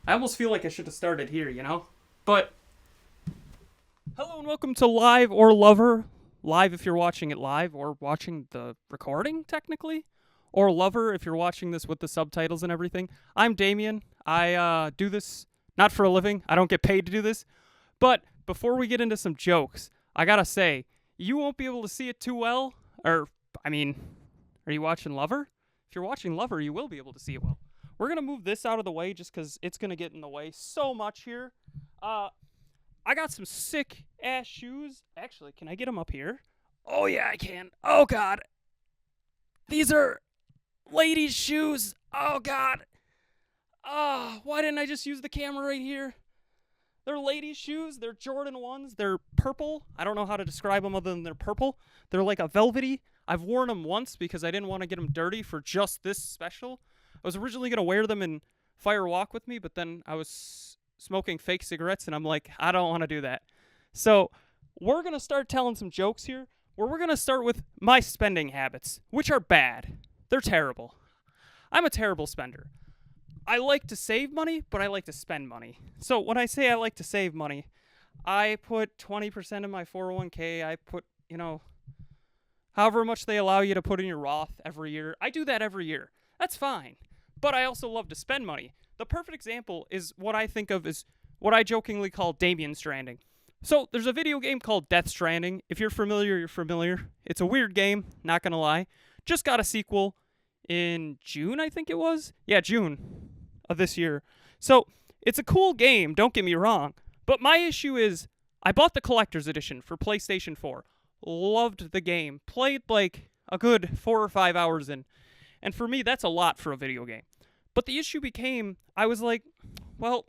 I almost feel like I should have started here, you know? But hello and welcome to Live or Lover. Live if you're watching it live or watching the recording, technically. Or Lover if you're watching this with the subtitles and everything. I'm Damian. I do this not for a living. I don't get paid to do this. But before we get into some jokes, I gotta say, you won't be able to see it too well. Are you watching Lover? If you're watching Lover, you will be able to see it well. We're going to move this out of the way just because it's going to get in the way so much here. I got some sick-ass shoes. Actually, can I get them up here? Oh, yeah, I can. Oh, God. These are ladies' shoes. Oh, God. Why didn't I just use the camera right here? They're ladies' shoes. They're Jordan 1s. They're purple. I don't know how to describe them other than they're purple. They're like a velvety. I've worn them once because I didn't want to get them dirty for just this special. I was originally going to wear them and fire walk with me, but then I was smoking fake cigarettes, and I'm like, I don't want to do that. So we're going to start telling some jokes here, where we're going to start with my spending habits, which are bad. They're terrible. I'm a terrible spender. I like to save money, but I like to spend money. So when I say I like to save money, I put 20% in my 401k. I put, however much they allow you to put in your Roth every year. I do that every year. That's fine. But I also love to spend money. The perfect example is what I think of as what I jokingly call Damian Stranding. So there's a video game called Death Stranding. If you're familiar, you're familiar. It's a weird game, not going to lie. Just got a sequel in June, I think it was. Yeah, June of this year. So it's a cool game, don't get me wrong. But my issue is I bought the collector's edition for PlayStation 4. Loved the game. Played like a good 4 or 5 hours in. And for me, that's a lot for a video game. But the issue became, I was like, well,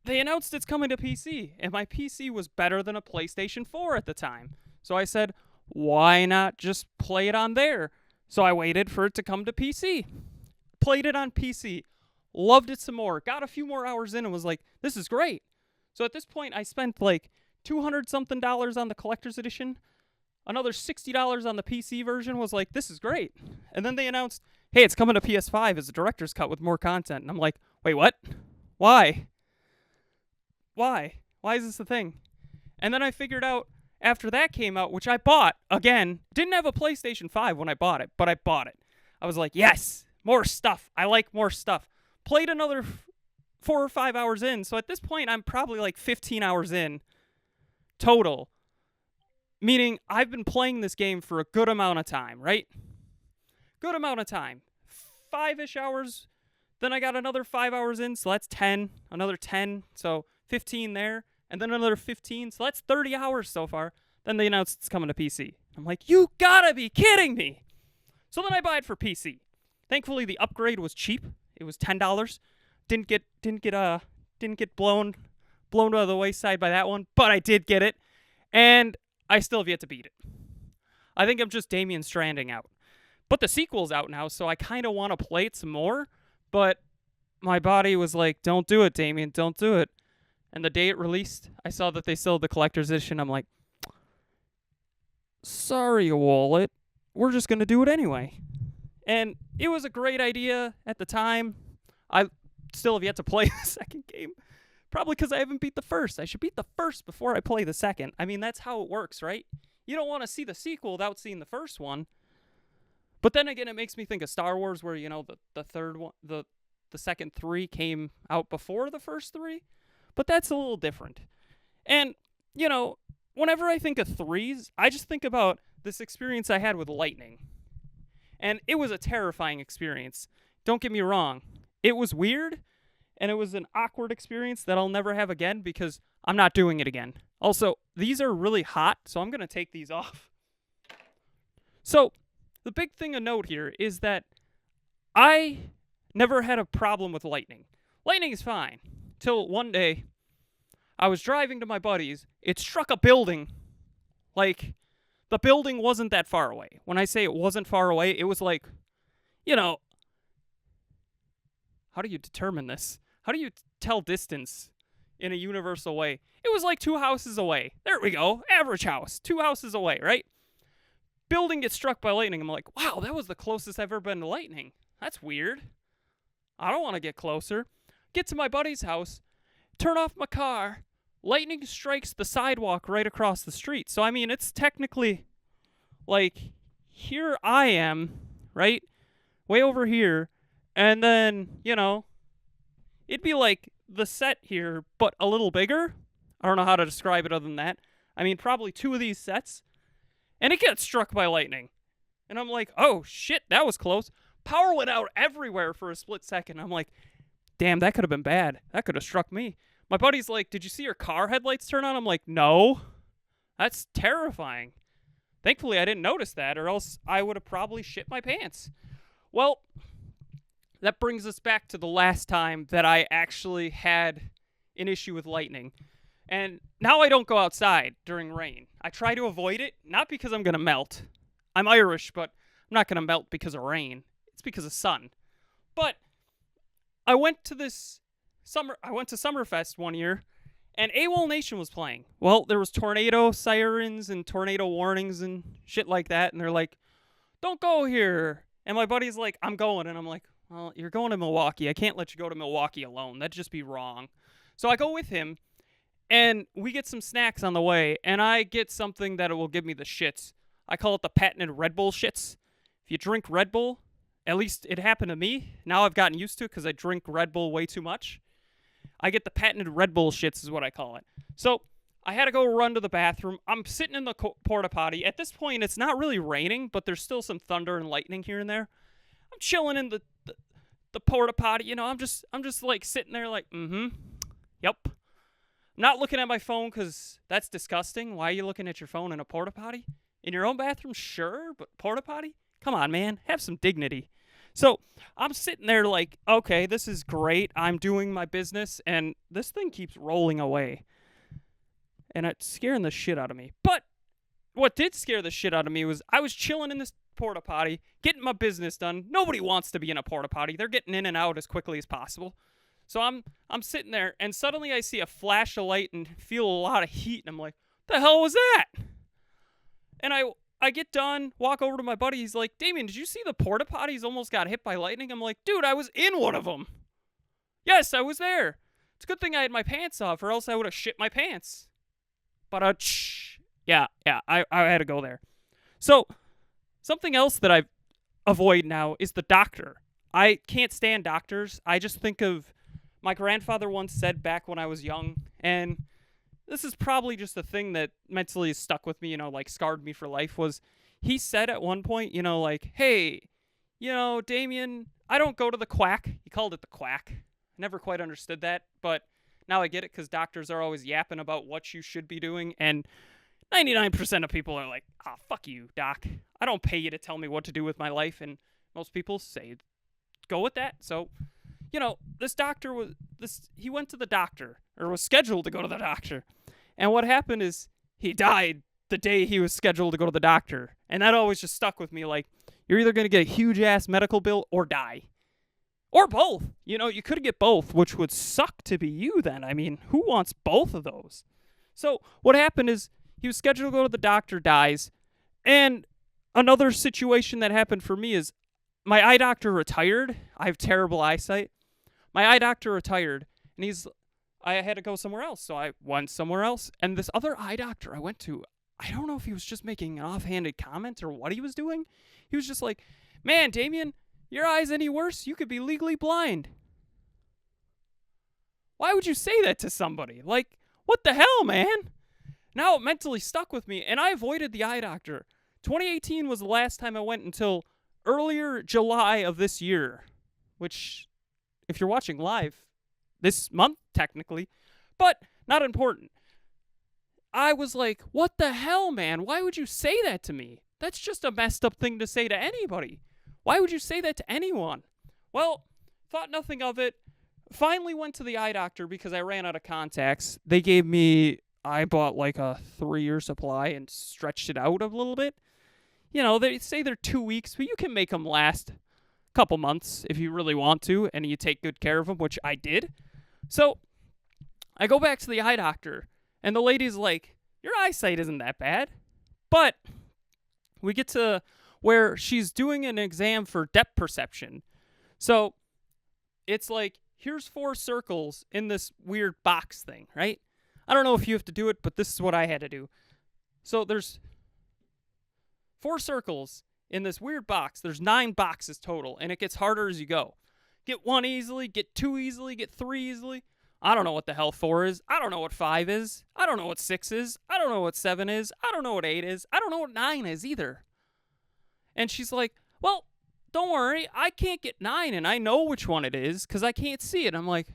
they announced it's coming to PC, and my PC was better than a PlayStation 4 at the time. So I said, why not just play it on there? So I waited for it to come to PC. Played it on PC. Loved it some more. Got a few more hours in and was like, this is great. So at this point, I spent like $200-something on the collector's edition. Another $60 on the PC version. Was like, this is great. And then they announced, hey, it's coming to PS5 as a director's cut with more content. And I'm like, wait, what? Why? Why is this a thing? And then I figured out after that came out, which I bought, again, didn't have a PlayStation 5 when I bought it, but I bought it. I was like, yes, more stuff. I like more stuff. Played another 4 or 5 hours in. So at this point, I'm probably like 15 hours in total. Meaning, I've been playing this game for a good amount of time, right? Good amount of time. 5-ish hours. Then I got another 5 hours in, so that's 10. Another 10, so 15 there. And then another 15, so that's 30 hours so far. Then they announced it's coming to PC. I'm like, you gotta be kidding me! So then I buy it for PC. Thankfully, the upgrade was cheap. It was $10. Didn't get blown to the wayside by that one, but I did get it. And I still have yet to beat it. I think I'm just Damian Stranding out. But the sequel's out now, so I kind of want to play it some more. But my body was like, don't do it, Damian, don't do it. And the day it released, I saw that they sold the collector's edition. I'm like, sorry, wallet. We're just going to do it anyway. And it was a great idea at the time. I still have yet to play the second game. Probably because I haven't beat the first. I should beat the first before I play the second. I mean, that's how it works, right? You don't want to see the sequel without seeing the first one. But then again, it makes me think of Star Wars, where, the third one, the second 3 came out before the first 3. But that's a little different. And, whenever I think of 3s, I just think about this experience I had with lightning. And it was a terrifying experience. Don't get me wrong. It was weird. And it was an awkward experience that I'll never have again because I'm not doing it again. Also, these are really hot, so I'm going to take these off. So, the big thing to note here is that I never had a problem with lightning. Lightning is fine. Till one day, I was driving to my buddy's. It struck a building. Like, the building wasn't that far away. When I say it wasn't far away, it was like, how do you determine this? How do you tell distance in a universal way? It was like 2 houses away. There we go. Average house. 2 houses away, right? Building gets struck by lightning. I'm like, wow, that was the closest I've ever been to lightning. That's weird. I don't want to get closer. Get to my buddy's house, turn off my car. Lightning strikes the sidewalk right across the street. So, I mean, it's technically like here I am, right? Way over here. And then, it'd be like the set here, but a little bigger. I don't know how to describe it other than that. I mean, probably 2 of these sets. And it gets struck by lightning. And I'm like, oh, shit, that was close. Power went out everywhere for a split second. I'm like, damn, that could have been bad. That could have struck me. My buddy's like, did you see your car headlights turn on? I'm like, no. That's terrifying. Thankfully, I didn't notice that, or else I would have probably shit my pants. Well, that brings us back to the last time that I actually had an issue with lightning. And now I don't go outside during rain. I try to avoid it, not because I'm going to melt. I'm Irish, but I'm not going to melt because of rain. It's because of sun. But I went to Summerfest one year, and AWOL Nation was playing. Well, there was tornado sirens and tornado warnings and shit like that, and they're like, don't go here. And my buddy's like, I'm going. And I'm like, well, you're going to Milwaukee. I can't let you go to Milwaukee alone. That'd just be wrong. So I go with him, and we get some snacks on the way, and I get something that will give me the shits. I call it the patented Red Bull shits. If you drink Red Bull, at least it happened to me. Now I've gotten used to it because I drink Red Bull way too much. I get the patented Red Bull shits is what I call it. So I had to go run to the bathroom. I'm sitting in the porta potty. At this point, it's not really raining, but there's still some thunder and lightning here and there. I'm chilling in the porta potty. I'm just like sitting there like, yep. I'm not looking at my phone because that's disgusting. Why are you looking at your phone in a porta potty? In your own bathroom, sure, but porta potty? Come on, man. Have some dignity. So I'm sitting there like, okay, this is great. I'm doing my business, and this thing keeps rolling away. And it's scaring the shit out of me. But what did scare the shit out of me was I was chilling in this porta potty, getting my business done. Nobody wants to be in a porta potty. They're getting in and out as quickly as possible. So I'm sitting there, and suddenly I see a flash of light and feel a lot of heat, and I'm like, the hell was that? And I get done, walk over to my buddy. He's like, Damian, did you see the porta potties almost got hit by lightning? I'm like, dude, I was in one of them. Yes, I was there. It's a good thing I had my pants off, or else I would have shit my pants. But, I had to go there. So, something else that I avoid now is the doctor. I can't stand doctors. I just think of my grandfather once said back when I was young, and this is probably just a thing that mentally is stuck with me, like scarred me for life, was he said at one point, like, hey, Damian, I don't go to the quack. He called it the quack. Never quite understood that, but now I get it because doctors are always yapping about what you should be doing, and 99% of people are like, fuck you, doc. I don't pay you to tell me what to do with my life, and most people say, go with that. So, this doctor he went to the doctor, or was scheduled to go to the doctor. And what happened is he died the day he was scheduled to go to the doctor. And that always just stuck with me, like, you're either going to get a huge-ass medical bill or die. Or both. You could get both, which would suck to be you then. I mean, who wants both of those? So what happened is he was scheduled to go to the doctor, dies. And another situation that happened for me is my eye doctor retired. I have terrible eyesight. My eye doctor retired, and I had to go somewhere else, so I went somewhere else. And this other eye doctor I went to, I don't know if he was just making an offhanded comment or what he was doing. He was just like, man, Damian, your eye's any worse, you could be legally blind. Why would you say that to somebody? Like, what the hell, man? Now it mentally stuck with me, and I avoided the eye doctor. 2018 was the last time I went until earlier July of this year, which, if you're watching live, this month, technically, but not important. I was like, what the hell, man? Why would you say that to me? That's just a messed up thing to say to anybody. Why would you say that to anyone? Well, thought nothing of it. Finally went to the eye doctor because I ran out of contacts. I bought like a 3-year supply and stretched it out a little bit. They say they're 2 weeks, but you can make them last a couple months if you really want to, and you take good care of them, which I did. So I go back to the eye doctor, and the lady's like, your eyesight isn't that bad. But we get to where she's doing an exam for depth perception. So it's like, here's 4 circles in this weird box thing, right? I don't know if you have to do it, but this is what I had to do. So there's 4 circles in this weird box. There's 9 boxes total, and it gets harder as you go. Get 1 easily, get 2 easily, get 3 easily. I don't know what the hell 4 is. I don't know what 5 is. I don't know what 6 is. I don't know what 7 is. I don't know what 8 is. I don't know what 9 is either. And she's like, well, don't worry. I can't get 9, and I know which one it is because I can't see it. I'm like,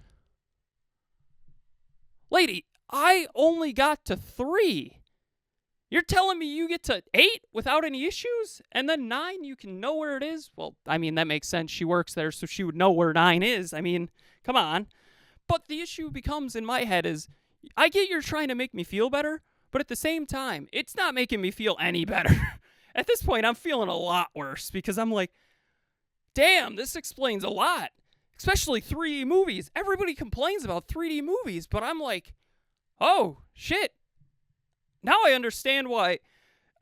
lady, I only got to 3. You're telling me you get to 8 without any issues? And then 9, you can know where it is? Well, I mean, that makes sense. She works there, so she would know where 9 is. I mean, come on. But the issue becomes in my head is, I get you're trying to make me feel better, but at the same time, it's not making me feel any better. At this point, I'm feeling a lot worse because I'm like, damn, this explains a lot. Especially 3D movies. Everybody complains about 3D movies, but I'm like, oh, shit. Now I understand why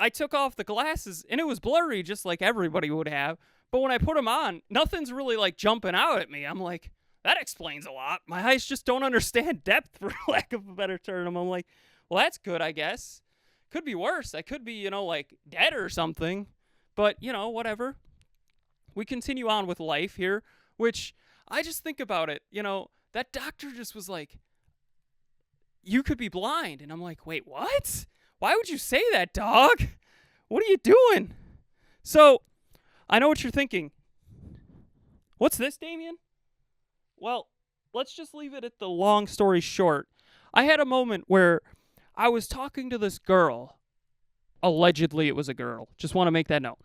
I took off the glasses, and it was blurry just like everybody would have. But when I put them on, nothing's really like jumping out at me. I'm like, that explains a lot. My eyes just don't understand depth, for lack of a better term. I'm like, well, that's good, I guess. Could be worse. I could be, like dead or something. But, whatever. We continue on with life here, which I just think about it. That doctor just was like, you could be blind. And I'm like, wait, what? Why would you say that, dog? What are you doing? So, I know what you're thinking. What's this, Damian? Well, let's just leave it at the long story short. I had a moment where I was talking to this girl. Allegedly, it was a girl. Just want to make that note.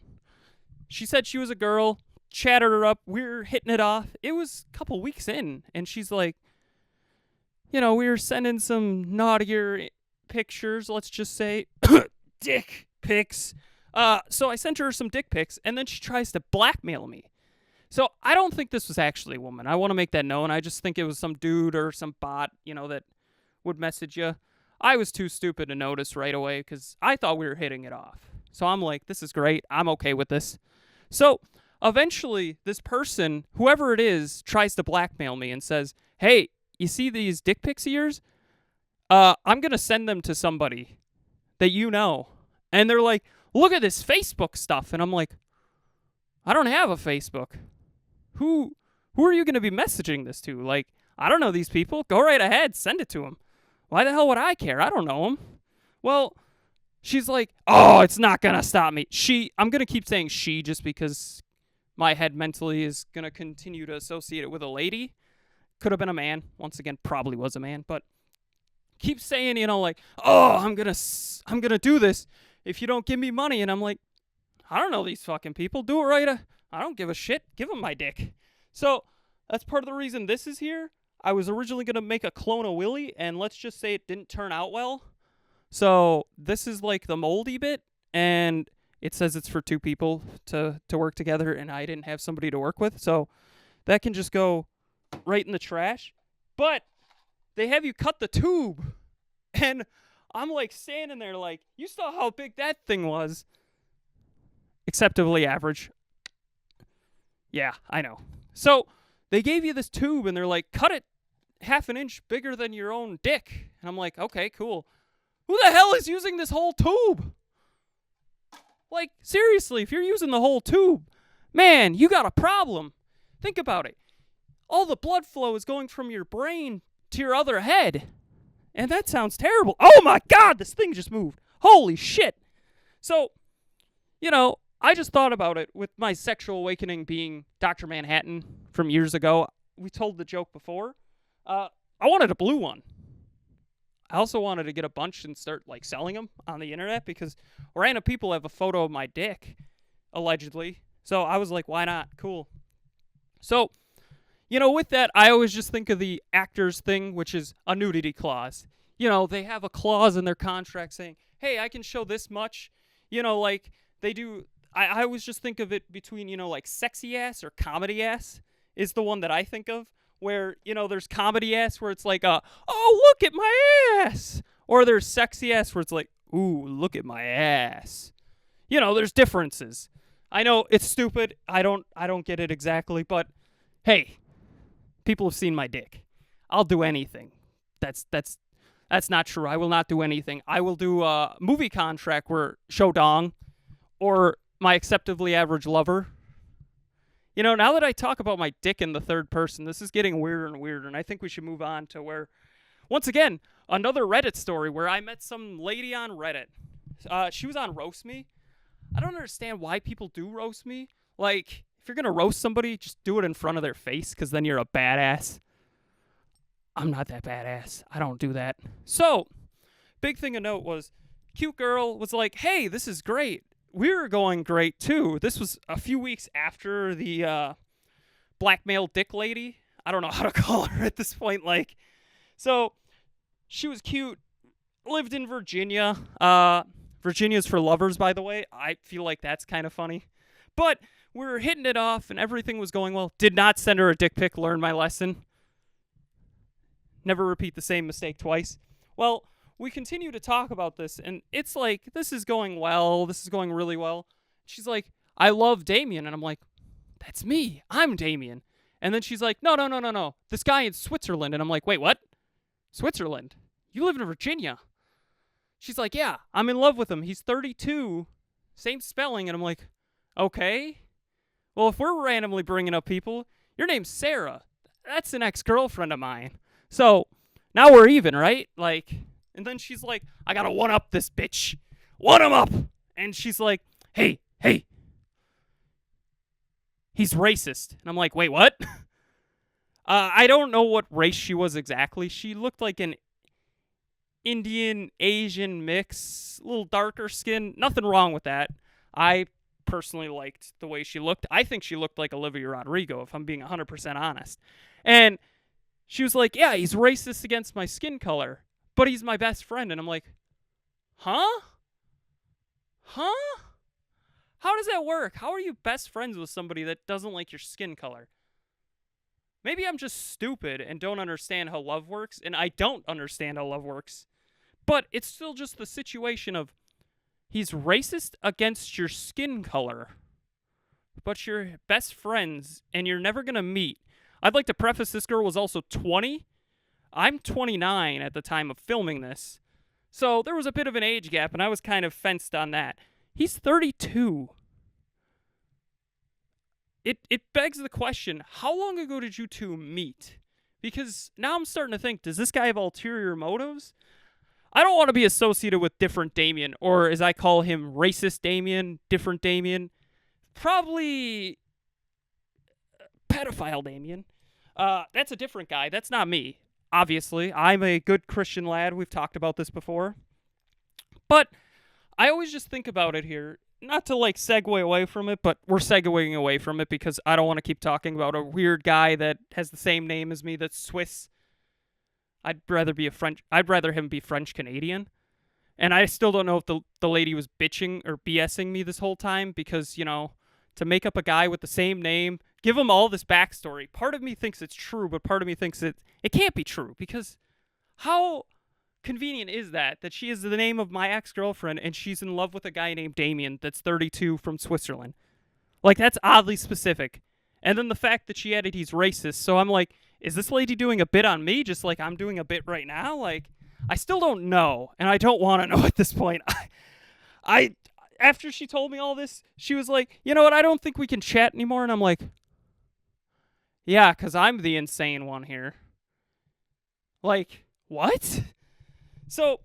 She said she was a girl, chatted her up. We were hitting it off. It was a couple weeks in, and she's like, we were sending some naughtier pictures, let's just say. Dick pics. So I sent her some dick pics, and then she tries to blackmail me. So I don't think this was actually a woman. I want to make that known. I just think it was some dude or some bot, that would message you. I was too stupid to notice right away because I thought we were hitting it off. So I'm like, this is great. I'm okay with this. So eventually this person, whoever it is, tries to blackmail me and says, hey, you see these dick pics of yours? I'm going to send them to somebody that you know. And they're like, look at this Facebook stuff. And I'm like, I don't have a Facebook. Who are you going to be messaging this to? Like, I don't know these people. Go right ahead. Send it to them. Why the hell would I care? I don't know them. Well, she's like, oh, it's not going to stop me. I'm going to keep saying she just because my head mentally is going to continue to associate it with a lady. Could have been a man. Once again, probably was a man. But keep saying, like, oh, I'm going to do this if you don't give me money. And I'm like, I don't know these fucking people. Do it right. I don't give a shit. Give them my dick. So that's part of the reason this is here. I was originally going to make a clone of Willie, and let's just say it didn't turn out well. So this is like the moldy bit, and it says it's for 2 people to work together, and I didn't have somebody to work with. So that can just go right in the trash. But they have you cut the tube, and I'm like standing there like, you saw how big that thing was. Acceptably average. Yeah, I know. So they gave you this tube, and they're like, cut it half an inch bigger than your own dick. And I'm like, okay, cool. Who the hell is using this whole tube? Like, seriously, if you're using the whole tube, man, you got a problem. Think about it. All the blood flow is going from your brain to your other head. And that sounds terrible. Oh my God, this thing just moved. Holy shit. So, I just thought about it with my sexual awakening being Dr. Manhattan from years ago. We told the joke before. I wanted a blue one. I also wanted to get a bunch and start selling them on the internet because random people have a photo of my dick, allegedly. So I was like, why not? Cool. So, with that, I always just think of the actors thing, which is a nudity clause. They have a clause in their contract saying, hey, I can show this much. They do. I always just think of it between, sexy ass or comedy ass is the one that I think of. Where, there's comedy ass where it's like, oh, look at my ass. Or there's sexy ass where it's like, ooh, look at my ass. There's differences. I know it's stupid. I don't get it exactly. But, hey, People have seen my dick. I'll do anything. That's not true. I will not do anything. I will do a movie contract where show dong or my acceptably average lover. You know, now that I talk about my dick in the third person, this is getting weirder and weirder, and I think we should move on to where, once again, another Reddit story where I met some lady on Reddit. She was on Roast Me. I don't understand why people do Roast Me. Like, if you're going to roast somebody, just do it in front of their face, because then you're a badass. I'm not that badass. I don't do that. So, big thing of note was, cute girl was like, hey, this is great. We're going great, too. This was a few weeks after the blackmail dick lady. I don't know how to call her at this point. Like, so, she was cute, lived in Virginia. Virginia's for lovers, by the way. I feel like that's kind of funny. But we were hitting it off, and everything was going well. Did not send her a dick pic, learned my lesson. Never repeat the same mistake twice. Well, we continue to talk about this, and it's like, this is going well. This is going really well. She's like, I love Damian. And I'm like, that's me. I'm Damian. And then she's like, no. This guy in Switzerland. And I'm like, wait, what? Switzerland? You live in Virginia. She's like, yeah, I'm in love with him. He's 32. Same spelling. And I'm like, okay. Well, if we're randomly bringing up people, your name's Sarah. That's an ex-girlfriend of mine. So, now we're even, right? Like, and then she's like, I gotta one-up this bitch. One him up! And she's like, hey. He's racist. And I'm like, wait, what? I don't know what race she was exactly. She looked like an Indian, Asian mix, a little darker skin. Nothing wrong with that. I personally liked the way she looked. I think she looked like Olivia Rodrigo, if I'm being 100% honest. And she was like, yeah, he's racist against my skin color, but he's my best friend. And I'm like, huh? How does that work? How are you best friends with somebody that doesn't like your skin color? Maybe I'm just stupid and don't understand how love works, and I don't understand how love works. But it's still just the situation of, he's racist against your skin color, but you're best friends, and you're never going to meet. I'd like to preface, this girl was also 20. I'm 29 at the time of filming this. So there was a bit of an age gap, and I was kind of fenced on that. He's 32. It begs the question, how long ago did you two meet? Because now I'm starting to think, does this guy have ulterior motives? I don't want to be associated with different Damian, or as I call him, racist Damian, different Damian. Probably pedophile Damian. That's a different guy. That's not me, obviously. I'm a good Christian lad. We've talked about this before. But I always just think about it here, not to like segue away from it, but we're segueing away from it because I don't want to keep talking about a weird guy that has the same name as me that's Swiss. I'd rather him be French Canadian. And I still don't know if the lady was bitching or BSing me this whole time because, you know, to make up a guy with the same name, give him all this backstory. Part of me thinks it's true, but part of me thinks it can't be true because how convenient is that she is the name of my ex-girlfriend and she's in love with a guy named Damian that's 32 from Switzerland. Like, that's oddly specific. And then the fact that she added he's racist, so I'm like, is this lady doing a bit on me just like I'm doing a bit right now? Like, I still don't know, and I don't want to know at this point. I after she told me all this, she was like, you know what, I don't think we can chat anymore, and I'm like, yeah, because I'm the insane one here. Like, what? So,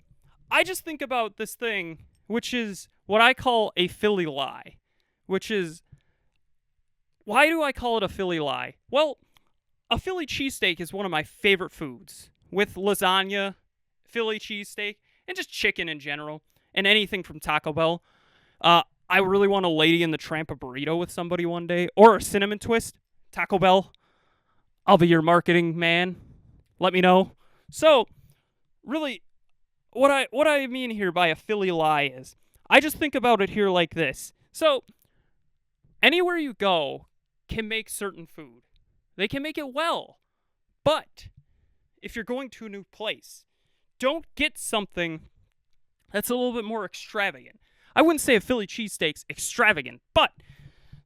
I just think about this thing, which is what I call a Philly lie, which is, why do I call it a Philly lie? Well, a Philly cheesesteak is one of my favorite foods, with lasagna, Philly cheesesteak, and just chicken in general, and anything from Taco Bell. I really want a Lady in the Tramp a burrito with somebody one day, or a cinnamon twist, Taco Bell. I'll be your marketing man. Let me know. So, really, what I mean here by a Philly lie is, I just think about it here like this. So, anywhere you go can make certain food. They can make it well. But, if you're going to a new place, don't get something that's a little bit more extravagant. I wouldn't say a Philly cheesesteak's extravagant, but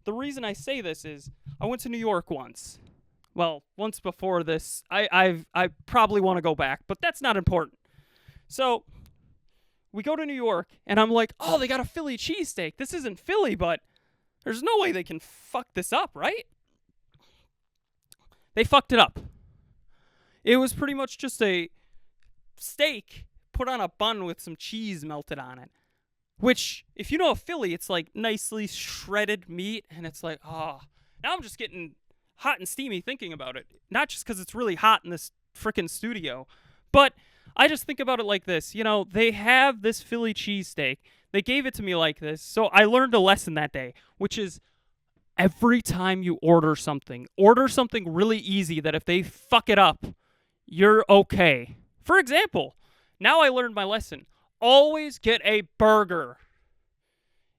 the reason I say this is, I went to New York once. well, once before this. I probably want to go back, but that's not important. So we go to New York, and I'm like, oh, they got a Philly cheesesteak. This isn't Philly, but there's no way they can fuck this up, right? They fucked it up. It was pretty much just a steak put on a bun with some cheese melted on it. Which, if you know a Philly, it's like nicely shredded meat, and it's like, oh. Now I'm just getting hot and steamy thinking about it. Not just because it's really hot in this frickin' studio, but I just think about it like this. You know, they have this Philly cheesesteak. They gave it to me like this, so I learned a lesson that day, which is every time you order something really easy that if they fuck it up, you're okay. For example, now I learned my lesson. Always get a burger.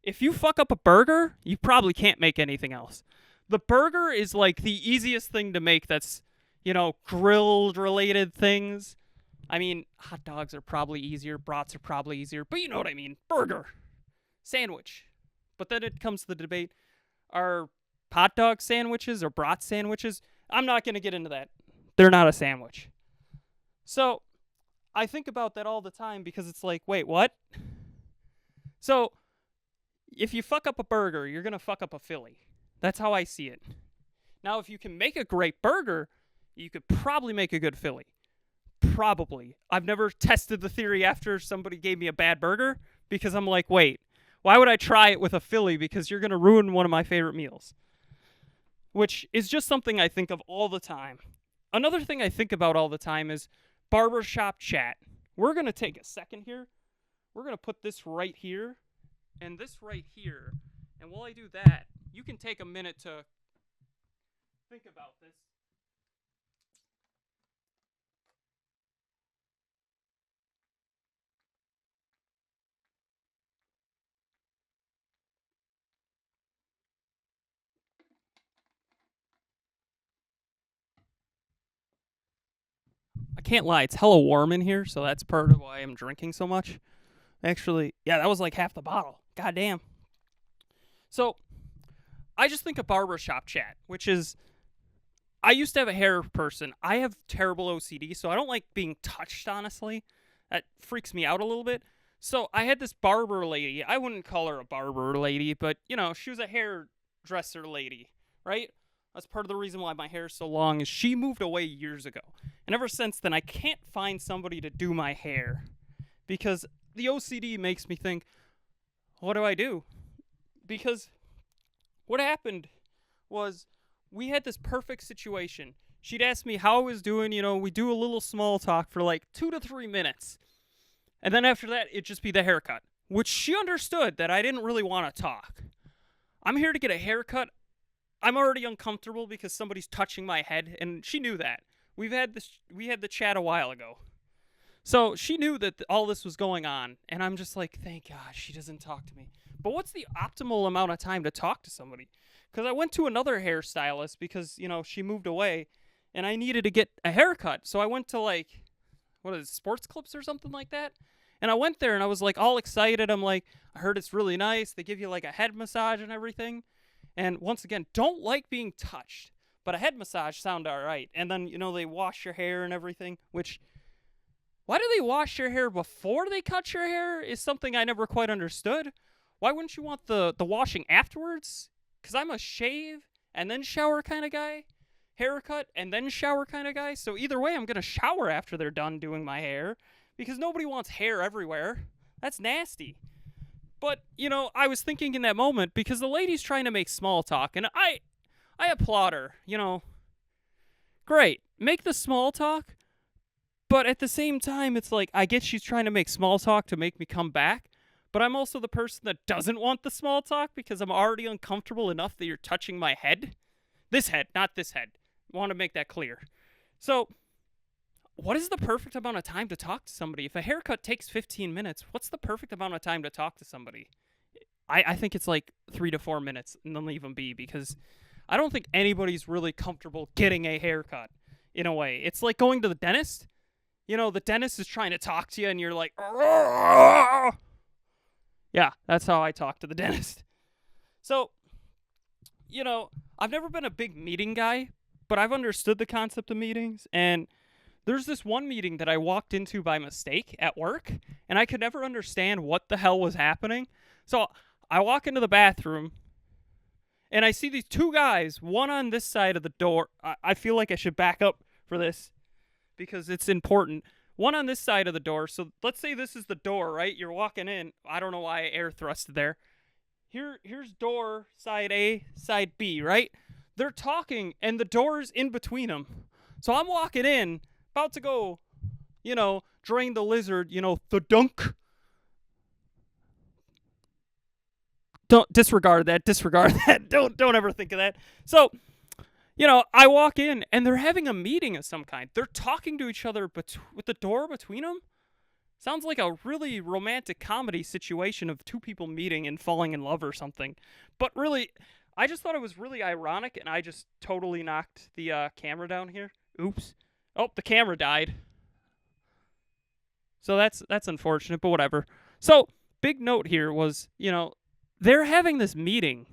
If you fuck up a burger, you probably can't make anything else. The burger is like the easiest thing to make that's, you know, grilled related things. I mean, hot dogs are probably easier, brats are probably easier, but you know what I mean. Burger. Sandwich. But then it comes to the debate, are hot dog sandwiches or brat sandwiches? I'm not going to get into that. They're not a sandwich. So I think about that all the time because it's like, wait, what? So if you fuck up a burger, you're going to fuck up a Philly. That's how I see it. Now, if you can make a great burger, you could probably make a good Philly. Probably. I've never tested the theory after somebody gave me a bad burger because I'm like, wait, why would I try it with a Philly? Because you're going to ruin one of my favorite meals. Which is just something I think of all the time. Another thing I think about all the time is barbershop chat. We're going to take a second here. We're going to put this right here and this right here. And while I do that, you can take a minute to think about this. I can't lie, it's hella warm in here, so that's part of why I'm drinking so much. Actually, yeah, that was like half the bottle. God damn. So, I just think of barbershop chat, which is, I used to have a hair person. I have terrible OCD, so I don't like being touched, honestly. That freaks me out a little bit. So, I had this barber lady. I wouldn't call her a barber lady, but, you know, she was a hairdresser lady, right? That's part of the reason why my hair is so long is she moved away years ago. And ever since then, I can't find somebody to do my hair. Because the OCD makes me think, what do I do? Because what happened was we had this perfect situation. She'd ask me how I was doing. You know, we do a little small talk for like 2 to 3 minutes. And then after that, it'd just be the haircut. Which she understood that I didn't really want to talk. I'm here to get a haircut. I'm already uncomfortable because somebody's touching my head, and she knew that. We had the chat a while ago. So she knew that all this was going on, and I'm just like, thank God she doesn't talk to me. But what's the optimal amount of time to talk to somebody? Because I went to another hairstylist because, you know, she moved away, and I needed to get a haircut. So I went to, like, what is it, Sports Clips or something like that? And I went there, and I was, like, all excited. I'm like, I heard it's really nice. They give you, like, a head massage and everything. And once again, don't like being touched. But a head massage sound all right. And then, you know, they wash your hair and everything, which, why do they wash your hair before they cut your hair is something I never quite understood. Why wouldn't you want the washing afterwards? Because I'm a shave and then shower kind of guy. Haircut and then shower kind of guy. So either way, I'm going to shower after they're done doing my hair. Because nobody wants hair everywhere. That's nasty. But, you know, I was thinking in that moment because the lady's trying to make small talk. And I applaud her, you know. Great. Make the small talk. But at the same time, it's like, I get she's trying to make small talk to make me come back. But I'm also the person that doesn't want the small talk because I'm already uncomfortable enough that you're touching my head. This head, not this head. I want to make that clear. So, what is the perfect amount of time to talk to somebody? If a haircut takes 15 minutes, what's the perfect amount of time to talk to somebody? I think it's like 3 to 4 minutes, and then leave them be, because I don't think anybody's really comfortable getting a haircut, in a way. It's like going to the dentist. You know, the dentist is trying to talk to you, and you're like, "Argh!" Yeah, that's how I talk to the dentist. So, you know, I've never been a big meeting guy, but I've understood the concept of meetings, and there's this one meeting that I walked into by mistake at work, and I could never understand what the hell was happening. So I walk into the bathroom, and I see these two guys, one on this side of the door. I feel like I should back up for this because it's important. One on this side of the door. So let's say this is the door, right? You're walking in. I don't know why I air thrusted there. Here's door, side A, side B, right? They're talking, and the door's in between them. So I'm walking in, about to go, drain the lizard, the dunk. Don't disregard that. Don't ever think of that. So, I walk in, and they're having a meeting of some kind. They're talking to each other with the door between them. Sounds like a really romantic comedy situation of two people meeting and falling in love or something. But really, I just thought it was really ironic, and I just totally knocked the camera down here. Oops. Oh, the camera died. So that's unfortunate, but whatever. So, big note here was, they're having this meeting,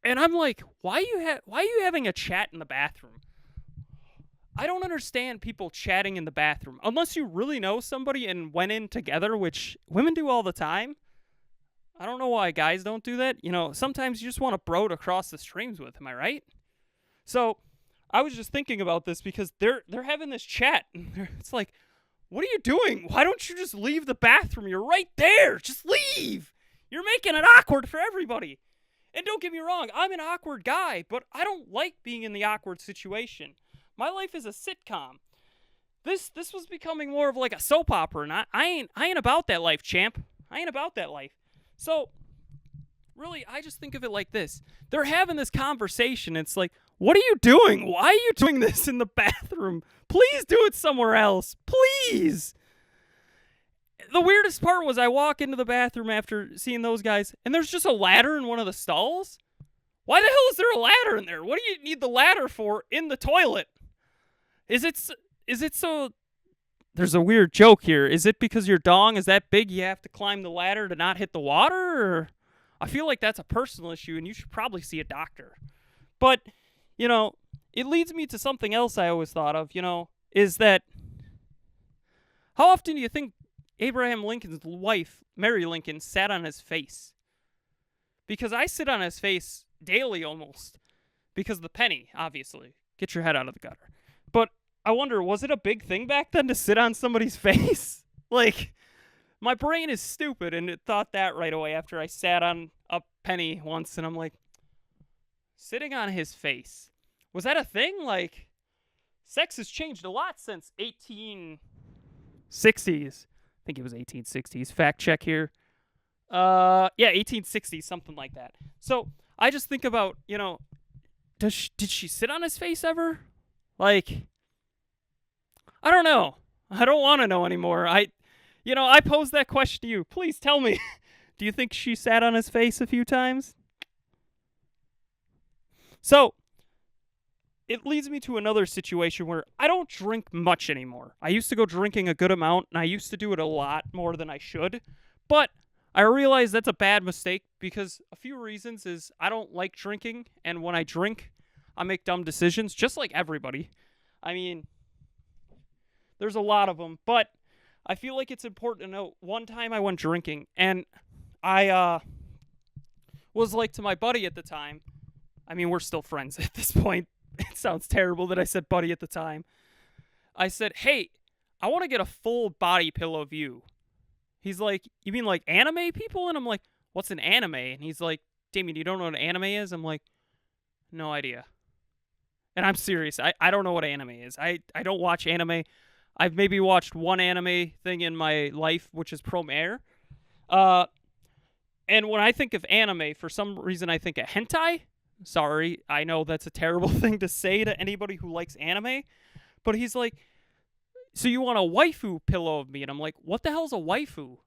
and I'm like, why are you having a chat in the bathroom? I don't understand people chatting in the bathroom. Unless you really know somebody and went in together, which women do all the time. I don't know why guys don't do that. Sometimes you just want a bro to cross the streams with. Am I right? So I was just thinking about this because they're having this chat. And it's like, what are you doing? Why don't you just leave the bathroom? You're right there. Just leave. You're making it awkward for everybody. And don't get me wrong, I'm an awkward guy, but I don't like being in the awkward situation. My life is a sitcom. This was becoming more of like a soap opera, and I ain't about that life, champ. I ain't about that life. So, really, I just think of it like this. They're having this conversation. It's like, what are you doing? Why are you doing this in the bathroom? Please do it somewhere else. Please. The weirdest part was I walk into the bathroom after seeing those guys, and there's just a ladder in one of the stalls. Why the hell is there a ladder in there? What do you need the ladder for in the toilet? Is it so... There's a weird joke here. Is it because your dong is that big you have to climb the ladder to not hit the water? Or I feel like that's a personal issue, and you should probably see a doctor. But, it leads me to something else I always thought of, is that how often do you think Abraham Lincoln's wife, Mary Lincoln, sat on his face? Because I sit on his face daily almost. Because of the penny, obviously. Get your head out of the gutter. But I wonder, was it a big thing back then to sit on somebody's face? Like, my brain is stupid, and it thought that right away after I sat on a penny once, and I'm like, sitting on his face. Was that a thing? Like, sex has changed a lot since 1860s. I think it was 1860s. Fact check here. Yeah, 1860s, something like that. So, I just think about, did she sit on his face ever? Like, I don't know. I don't want to know anymore. I posed that question to you. Please tell me. Do you think she sat on his face a few times? So, it leads me to another situation where I don't drink much anymore. I used to go drinking a good amount, and I used to do it a lot more than I should. But I realize that's a bad mistake because a few reasons is I don't like drinking, and when I drink, I make dumb decisions, just like everybody. I mean, there's a lot of them, but I feel like it's important to know. One time I went drinking, and I was like to my buddy at the time. I mean, we're still friends at this point. It sounds terrible that I said buddy at the time. I said, hey, I want to get a full body pillow view. He's like, you mean like anime people? And I'm like, what's an anime? And he's like, Damian, you don't know what an anime is? I'm like, no idea. And I'm serious. I don't know what anime is. I don't watch anime. I've maybe watched one anime thing in my life, which is Promare. And when I think of anime, for some reason I think of hentai. Sorry, I know that's a terrible thing to say to anybody who likes anime. But he's like, so you want a waifu pillow of me? And I'm like, what the hell's a waifu? And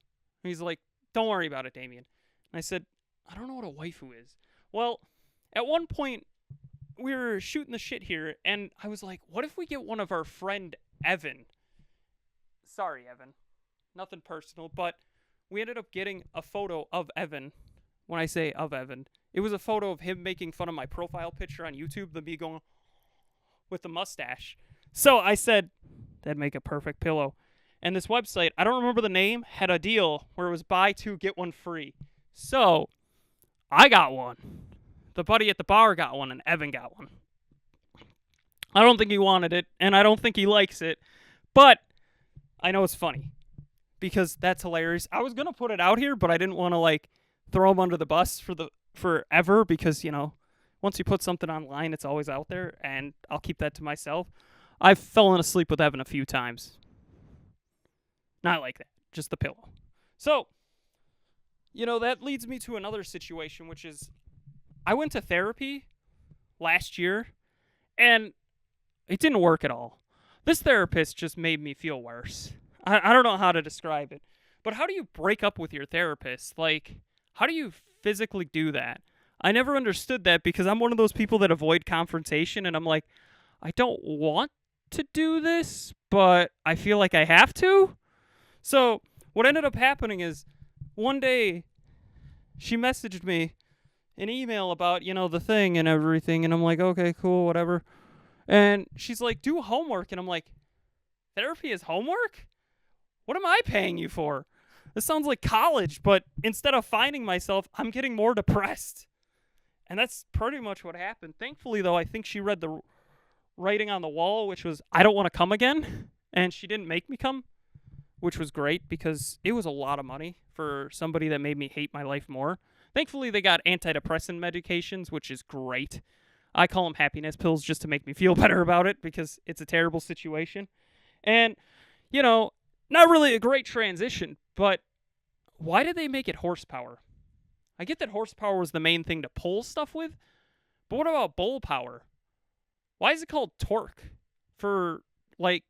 he's like, don't worry about it, Damian. And I said, I don't know what a waifu is. Well, at one point, we were shooting the shit here, and I was like, what if we get one of our friend Evan? Sorry, Evan. Nothing personal, but we ended up getting a photo of Evan. When I say of Evan, it was a photo of him making fun of my profile picture on YouTube, the me going with the mustache. So I said, that'd make a perfect pillow. And this website, I don't remember the name, had a deal where it was buy two, get one free. So I got one. The buddy at the bar got one, and Evan got one. I don't think he wanted it, and I don't think he likes it. But I know it's funny because that's hilarious. I was going to put it out here, but I didn't want to, like, throw him under the bus forever because, you know, once you put something online, it's always out there, and I'll keep that to myself. I've fallen asleep with Evan a few times. Not like that, just the pillow. So, you know, that leads me to another situation, which is I went to therapy last year, and it didn't work at all. This therapist just made me feel worse. I don't know how to describe it, but how do you break up with your therapist? Like, how do you physically do that? I never understood that because I'm one of those people that avoid confrontation, and I'm like, I don't want to do this, but I feel like I have to. So what ended up happening is one day she messaged me an email about, you know, the thing and everything, and I'm like, okay, cool, whatever. And she's like, do homework, and I'm like, therapy is homework? What am I paying you for? This sounds like college, but instead of finding myself, I'm getting more depressed. And that's pretty much what happened. Thankfully, though, I think she read the writing on the wall, which was, I don't want to come again, and she didn't make me come, which was great because it was a lot of money for somebody that made me hate my life more. Thankfully, they got antidepressant medications, which is great. I call them happiness pills just to make me feel better about it because it's a terrible situation. And, you know, not really a great transition, but why did they make it horsepower? I get that horsepower was the main thing to pull stuff with, but what about bull power? Why is it called torque for, like,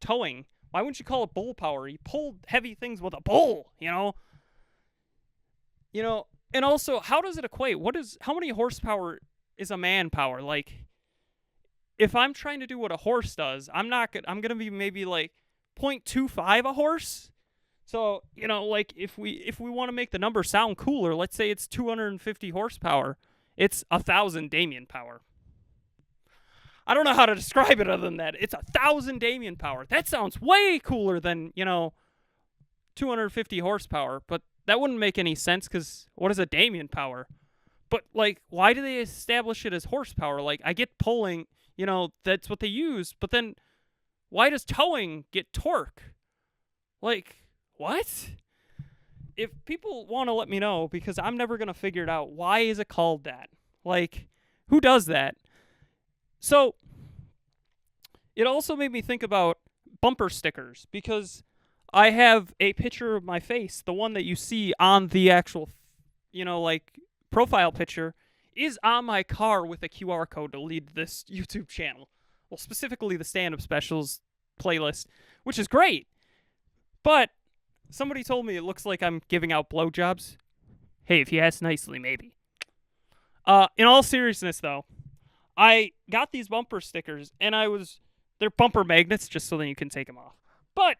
towing? Why wouldn't you call it bull power? You pull heavy things with a bull, you know? You know, and also, how does it equate? How many horsepower is a manpower? Like, if I'm trying to do what a horse does, I'm going to be maybe like 0.25 a horse. So, you know, like if we want to make the number sound cooler, let's say it's 250 horsepower. It's 1,000 Damian power. I don't know how to describe it other than that. It's 1,000 Damian power. That sounds way cooler than, you know, 250 horsepower. But that wouldn't make any sense because what is a Damian power? But, like, why do they establish it as horsepower? Like, I get pulling, you know, that's what they use. But then why does towing get torque? Like, what? If people want to let me know, because I'm never going to figure it out, why is it called that? Like, who does that? So, it also made me think about bumper stickers, because I have a picture of my face, the one that you see on the actual, you know, like, profile picture, is on my car with a QR code to lead this YouTube channel. Well, specifically the stand-up specials playlist, which is great. But somebody told me it looks like I'm giving out blowjobs. Hey, if you ask nicely, maybe. In all seriousness, though, I got these bumper stickers, and they're bumper magnets, just so then you can take them off. But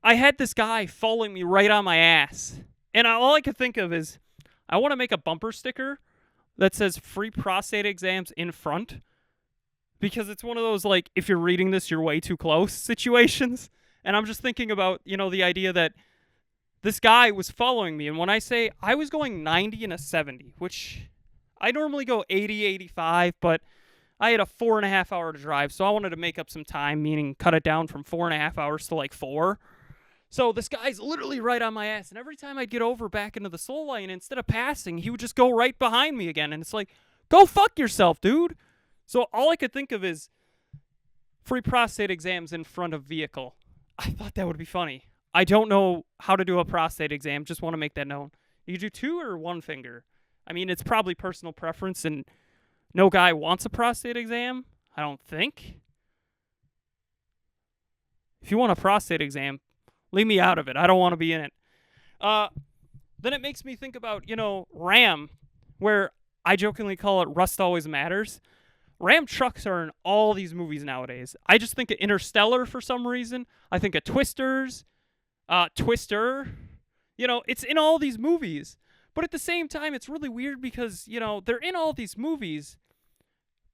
I had this guy following me right on my ass. And all I could think of is, I want to make a bumper sticker that says free prostate exams in front. Because it's one of those, like, if you're reading this, you're way too close situations. And I'm just thinking about, you know, the idea that this guy was following me. And when I say I was going 90 and a 70, which I normally go 80, 85, but I had a 4.5 hour drive, so I wanted to make up some time, meaning cut it down from 4.5 hours to like 4. So this guy's literally right on my ass, and every time I'd get over back into the slow lane, instead of passing, he would just go right behind me again, and it's like, go fuck yourself, dude. So all I could think of is free prostate exams in front of vehicle. I thought that would be funny. I don't know how to do a prostate exam, just want to make that known. You do 2 or 1 finger? I mean, it's probably personal preference, and no guy wants a prostate exam, I don't think. If you want a prostate exam, leave me out of it. I don't want to be in it. Then it makes me think about, you know, Ram, where I jokingly call it Rust Always Matters. Ram trucks are in all these movies nowadays. I just think of Interstellar for some reason. I think of Twisters, Twister. You know, it's in all these movies. But at the same time, it's really weird because, you know, they're in all these movies,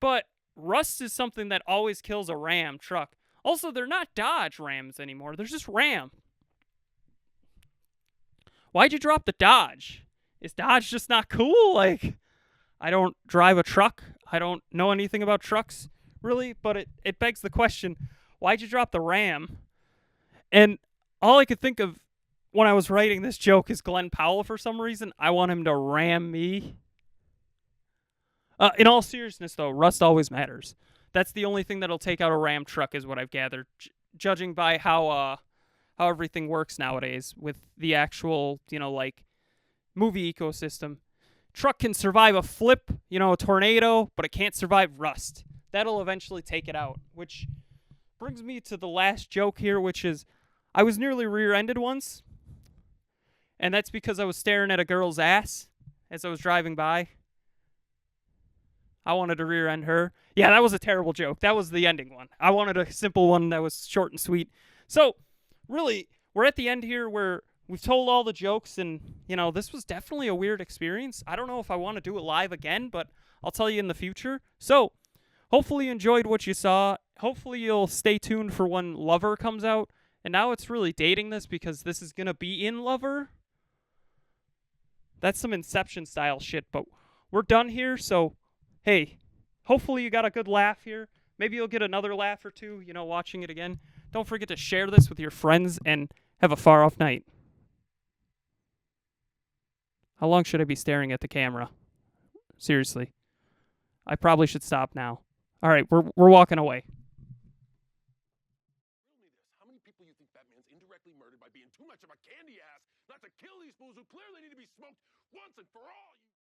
but rust is something that always kills a Ram truck. Also, they're not Dodge Rams anymore. They're just Ram. Why'd you drop the Dodge? Is Dodge just not cool? Like, I don't drive a truck. I don't know anything about trucks, really. But it begs the question, why'd you drop the Ram? And all I could think of when I was writing this joke is Glenn Powell for some reason. I want him to ram me. In all seriousness, though, rust always matters. That's the only thing that'll take out a Ram truck, is what I've gathered, judging by how everything works nowadays with the actual, like, movie ecosystem. Truck can survive a flip, a tornado, but it can't survive rust. That'll eventually take it out, which brings me to the last joke here, which is I was nearly rear-ended once, and that's because I was staring at a girl's ass as I was driving by. I wanted to rear-end her. Yeah, that was a terrible joke. That was the ending one. I wanted a simple one that was short and sweet. So, really, we're at the end here where we've told all the jokes, and, this was definitely a weird experience. I don't know if I want to do it live again, but I'll tell you in the future. So, hopefully you enjoyed what you saw. Hopefully you'll stay tuned for when Lover comes out. And now it's really dating this because this is going to be in Lover. That's some Inception-style shit, but we're done here, so, hey, hopefully you got a good laugh here. Maybe you'll get another laugh or two, watching it again. Don't forget to share this with your friends, and have a far-off night. How long should I be staring at the camera? Seriously. I probably should stop now. All right, we're walking away. How many people you think Batman's indirectly murdered by being too much of a candy ass not to kill these fools who clearly need to be smoked once and for all?